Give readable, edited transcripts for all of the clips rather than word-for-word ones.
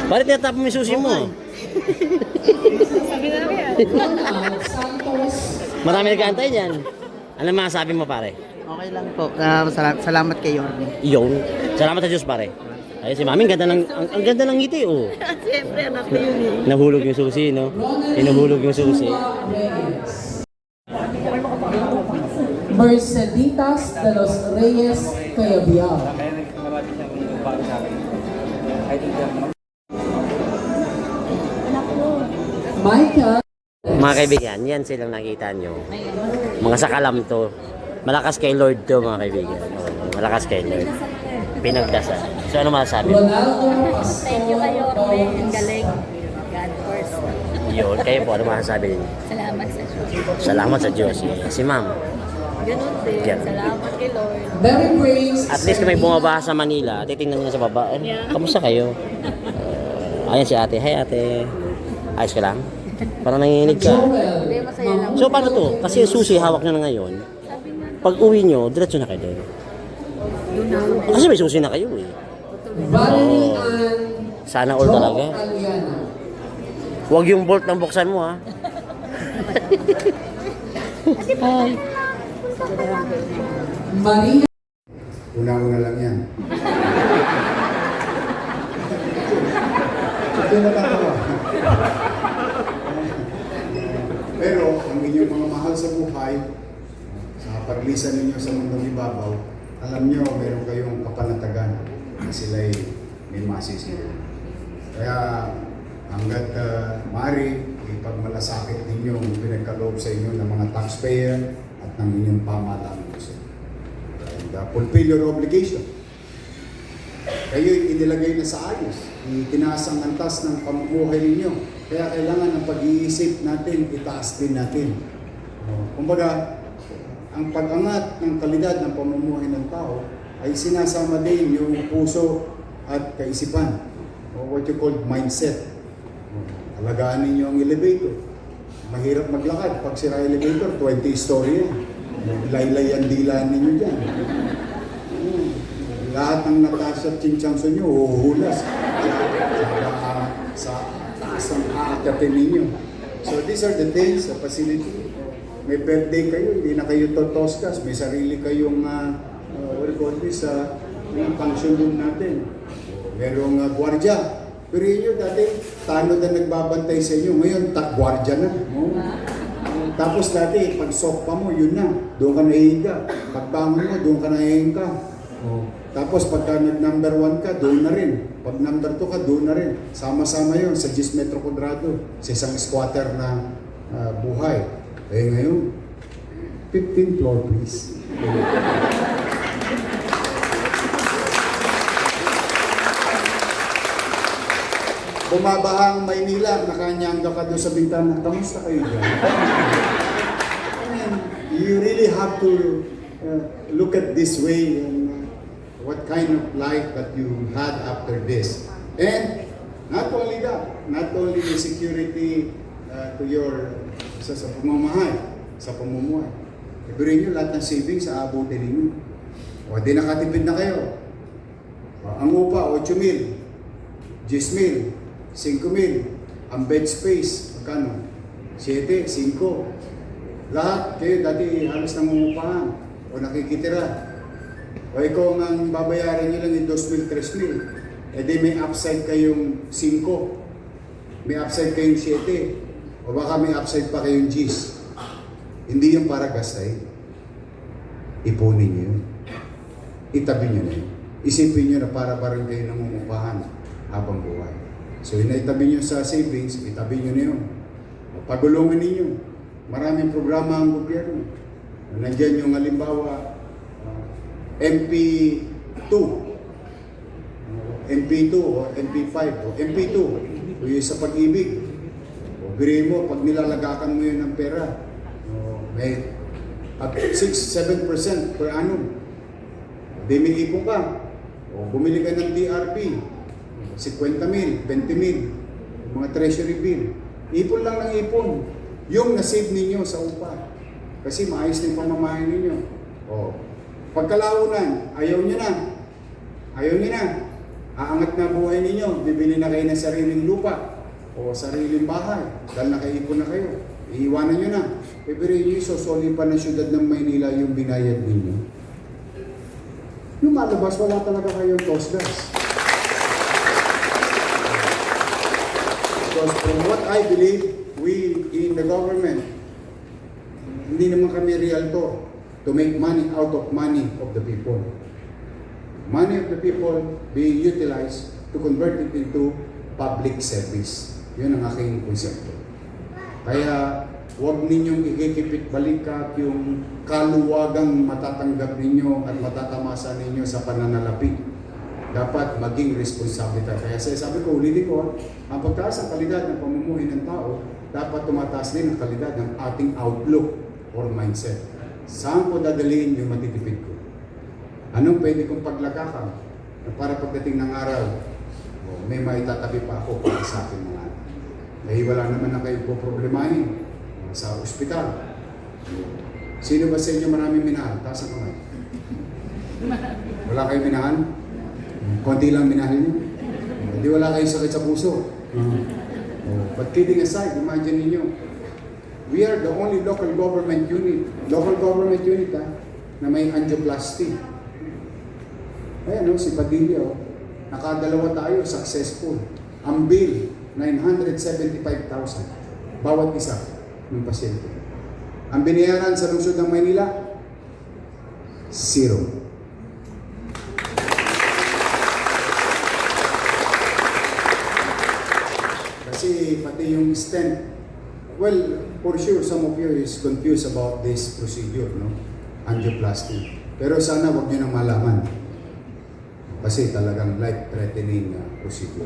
Bakit tinatapon mo yung susi mo? Sabi na lang yan. Marami nag-aantay dyan. Ano masasabi mo pare? Okay lang po. Salamat kay Yorme. Iyon. Salamat sa Diyos pare. Ay si Mami, ang ganda ng ngiti oh. Siyempre, anak ko yun eh. Nahulog yung susi, no? Hinuhulog yung susi. Merceditas de los Reyes Cayabiao. Michael. Mga kaibigan, yan silang nakita nyo. Mga sakalam to. Malakas kay Lord to mga kaibigan. Oh, malakas kay Lord. Pinagdasal. So ano masasabi? Ronaldo Thank you kayo, Orbe. Ang galing. God first. Yun, kayo po, ano masasabi ninyo? Salamat sa Diyos. Salamat sa Diyos. Si Ma'am. Ganun din. Ganun. Salamat kay Lord. Very praise. At least kung may bumabaha sa Manila, titingnan nyo na sa baba. Kamusta kayo? Ayan si ate. Hi ate. Ayos ka lang? Parang nanginginig ka. Joel. Hindi, masaya lang. So paano to? Kasi yung susi hawak nyo na ngayon. Pag uwi nyo, diretso na kayo doon. Kasi may susi na kayo eh. Valerie Ann. Sana all talaga. Aliana. Huwag yung bolt ng buksan mo ha. Hi. Maria. Una-una lang yan. Ito natatawa. Pero ang inyong mga mahal sa buhay, sa paglisan ninyo sa mundong ibabaw, alam nyo, meron kayong kapanatagan na sila'y may masisiyo. Kaya hanggat maaari, ipagmalasakit ninyo ang pinagkaloob sa inyo ng mga taxpayer at ng inyong pamahalaan. And fulfill your obligation. Kayo inilagay na sa ayos, itinaas ang antas ng pamumuhay ninyo. Kaya kailangan ng pag-iisip natin, itaas din natin. Kumbaga, ang pag-angat ng kalidad ng pamumuhay ng tao ay sinasama din yung puso at kaisipan, o what you call mindset. Alagaan ninyo ang elevator. Mahirap maglakad. Pag sira elevator, 20 story yan. Laylay ang dila ninyo dyan. Lahat ng Natasha at Chinchanso nyo, uhulas. Sa taas ng aakatin ninyo. So these are the things sa facility. May birthday kayo, hindi na kayo totoskas. May sarili kayong, what do you call this, function room natin. Merong gwardiya. Pero yun dati, tanod na nagbabantay sa inyo. Ngayon, gwardiya na. Tapos dati, pag sokpa mo, yun na. Doon ka nahihiga. Pagbangon mo, doon ka nahihiga. Tapos pagka nag-number 1 ka, doon na rin. Pag number 2 ka, doon na rin. Sama-sama yun sa 10 metro kwadrado. Sa isang squatter na buhay. Eh ngayon, 15th floor please. Bumabaha ang Maynila, nakanyangga ka doon sa bintana. Kamusta kayo dyan? I mean, you really have to look at this way and what kind of life that you had after this. And not only that, not only the security to your sa pamumuhay. Iburin nyo lahat ng savings sa abutin ninyo. O di nakatipid na kayo. Ang upa, 8,000, 10,000, 5,000. Ang bed space, magkano? 7, 5. Lahat kayo dati halos nangungupahan o nakikitira. O ikaw ang babayaran nyo lang yung 2,000, 3,000. E di may upside kayong 5. May upside kayong 7. O baka may upside pa kayong G's. Hindi yung para gastay. Ipunin nyo yun. Itabi nyo na yun. Isipin nyo na para pa rin kayo nangungupahan habang buhay. So yun na itabi nyo sa savings, itabi nyo na yun. Pagulungan ninyo. Maraming programa ang gobyerno. Nandiyan yung halimbawa, MP2. MP2 o MP5 o MP2. O yung sa pag-ibig. Biri mo, pag nilalagakan mo yun ng pera, may 6-7% per annum. Di may ipon ka. O bumili ka ng DRP, 50,000, 20,000, mga treasury bill. Ipon lang ng ipon. Yung nasave ninyo sa upa. Kasi maayos na yung pamamahay ninyo. O, pagkalaunan, ayaw nyo na. Ayaw nyo na. Aangat na buhay ninyo, bibili na kayo ng sariling lupa o sariling bahay dahil nakaipon na kayo. Iiwanan nyo na. Pero yung sosoli pa ng syudad ng Maynila yung binayad ninyo. Lumalabas, wala talaga kayong tosgas. Because from what I believe, we in the government, hindi naman kami realtor to make money out of money of the people. Money of the people being utilized to convert it into public service. Yun ang aking konsepto. Kaya huwag ninyong ikikipit balikat yung kaluwagang matatanggap ninyo at matatamasa ninyo sa pananalapi. Dapat maging responsable tayo. Kaya sabi ko, ulitin ko, ang pagtaas ng kalidad ng pamumuhay ng tao, dapat tumataas din ang kalidad ng ating outlook or mindset. Saan ko dadalhin yung matitipid ko? Anong pwede kong paglakakan na para pagdating ng araw, may maitatabi pa ako para sa aking mga anak. Eh, wala naman na kayo po problemahin sa ospital. Sino ba sa inyo maraming minahal? Taas ang kamay. Wala kayong minahal? Konti lang minahal niyo? Hindi wala kayong sakit sa puso. But kidding aside, imagine ninyo, we are the only local government unit na may angioplasty. Ayan si Padilla, nakadalawa tayo, successful. Ang bill, 975,000. Bawat isa ng pasyente. Ang binayaran sa lungsod ng Maynila, 0. Kasi pati yung stent, well, for sure, some of you is confused about this procedure, no? Angioplasty. Pero sana wag nyo nang malaman. Kasi talagang life-threatening procedure.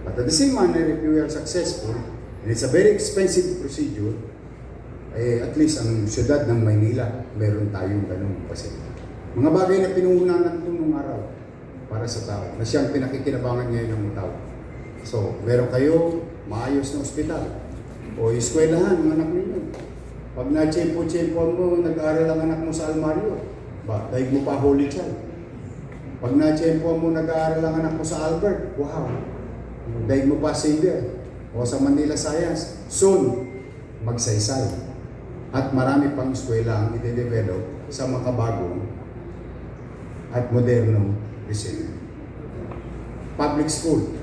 But at the same manner, if you are successful, and it's a very expensive procedure, at least ang syudad ng Maynila, meron tayong ganung pasyente. Mga bagay na pinuhunan natin nung araw para sa tao, na siyang pinakikinabangan ngayon ng tao. So, meron kayo maayos na ospital o eskwelahan ng anak ninyo. Pag na-tsempo-tsempo mo, nag-aaral ang anak mo sa Almario, daig mo pa Holy Child. Pag na-tsempo mo, nag-aaral ang anak mo sa Albert, wow, daig mo pa Xavier o sa Manila Science. Soon, magsaysay. At marami pang eskwela ang ide-develop sa makabagong at modernong disenyo. Public school,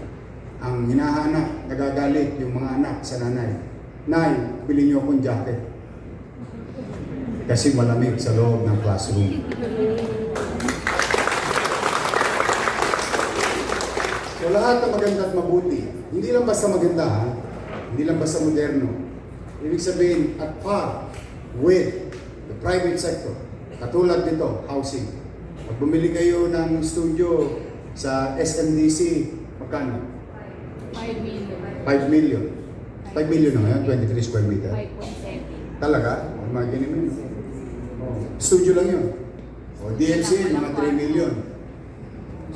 ang hinahanap, nagagalit yung mga anak sa nanay. Nay, bili niyo akong jacket. Kasi malamig sa loob ng classroom. So lahat ng maganda at mabuti, hindi lang basta maganda ha, hindi lang basta moderno. Ibig sabihin, at par with the private sector. Katulad nito, housing. Pag bumili kayo ng studio sa SMDC, magkano? 5 million. 5 million. 5 million na ngayon, 23 square meter. 5.7. Talaga? Imagine mo yun. Studio lang yun. O DMC, mga 3 million.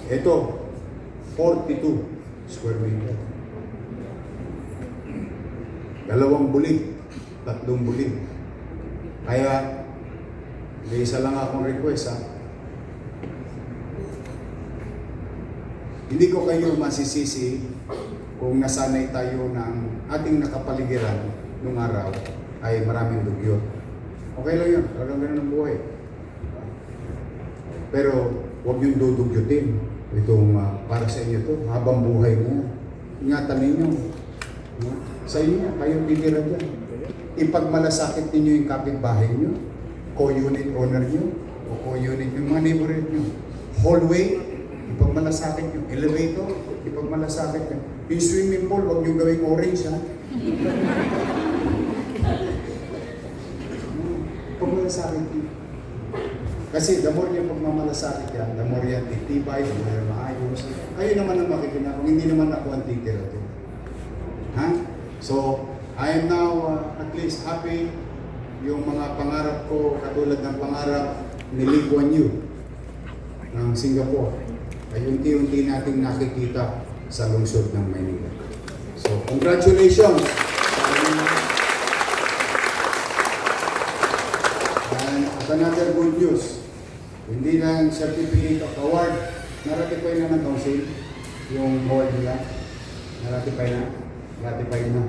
Ito, 42 square meter. 2 bulig, 3 bulig. Kaya, may isa lang akong request ha. Hindi ko kayo masisisi kung nasanay tayo ng ating nakapaligiran nung araw ay maraming dugyot. Okay lang yun, talagang ganun ang buhay. Pero huwag niyong dudugyutin itong para sa inyo to, habang buhay niya. Ingatan ninyo. Sa inyo, kayo titira dyan. Ipagmalasakit ninyo yung kapitbahay niyo, co-unit owner niyo, o co-unit yung mga neighborhood niyo. Hallway, ipagmalasakit yung elevator, ipagmalasakit yung swimming pool, huwag nyo gawing orange ha. Pagmalasakit yun. Kasi the more yung pagmamalasakit yan, the more yan titibay, the more yan maayos. Kayo naman ang makikinabang, hindi naman ako ang titira doon. Ha? So, I am now at least happy yung mga pangarap ko, katulad ng pangarap ni Lee Kuan Yew ng Singapore, ay unti-unti nating nakikita sa lungsod ng Maynila. So, congratulations! And at another good news, hindi lang certificate of award na ratify na ng council, yung award nila. Na-ratify na? Ratify na.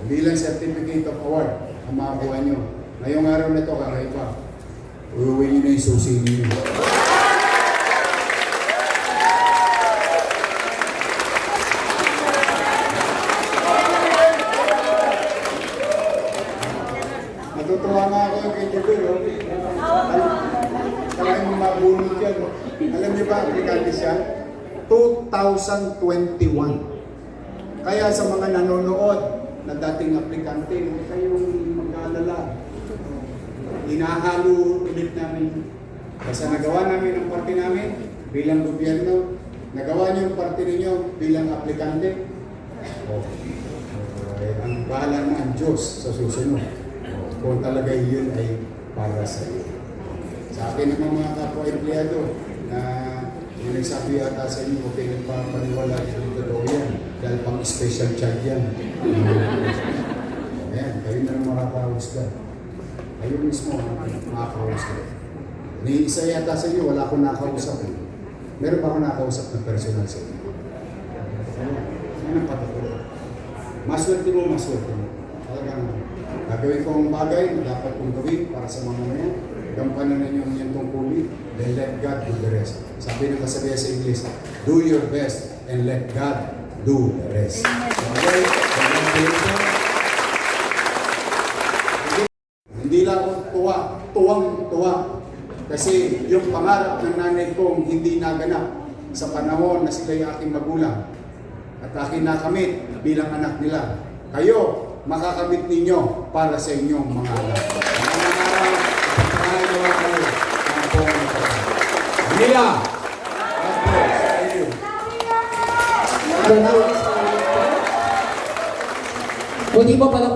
Bilang certificate of award ang makakuha nyo. Ngayong araw na ito, kakaiba. Uuwi nyo na yung susi nyo. Natutuwa nga ako kay Jubel. Talagang mabunod yan. Alam niyo ba, aplikante siya? 2021. Kaya sa mga nanonood na dating aplikante, huwag kayong mag-aalala. Hinahalo ulit namin. Kasi nagawa namin ang parte namin bilang gobyerno. Nagawa niyo ang parte ninyo bilang aplikante. Ang bahala na ang Diyos sa susunod. Kung talaga yun ay para sa iyo. Sa akin naman mga kapwa-empleyado na yung nagsabi yata sa inyo, okay nagpapaniwala yung totoo yan. Dahil pang special child yan. Ayan, kayo na lang makakahusga. Kayo mismo makakahusga. Ni isa yata sa inyo, wala akong nakausap. Meron ba akong nakausap na personal sa inyo? Yan ang patutuwa. Maswerte mo. Talagang gagawin ko ang bagay na dapat kong gawin para sa mga mga gampanan ninyo ang inyong tungkulin, then let God do the rest. Sabi ng kasabihan sa English, do your best and let God do the rest. Okay? Hindi lang ako tuwang-tuwa. Kasi yung pangarap ng nanay kong hindi naganap sa panahon na sila'y aking magulang at aking nakamit bilang anak nila. Kayo, makakamit ninyo para sa inyong mga anak. Mga araw, pagkakain naman kayo ng buong ito. Manila! God bless. Thank you. Kung di ba palang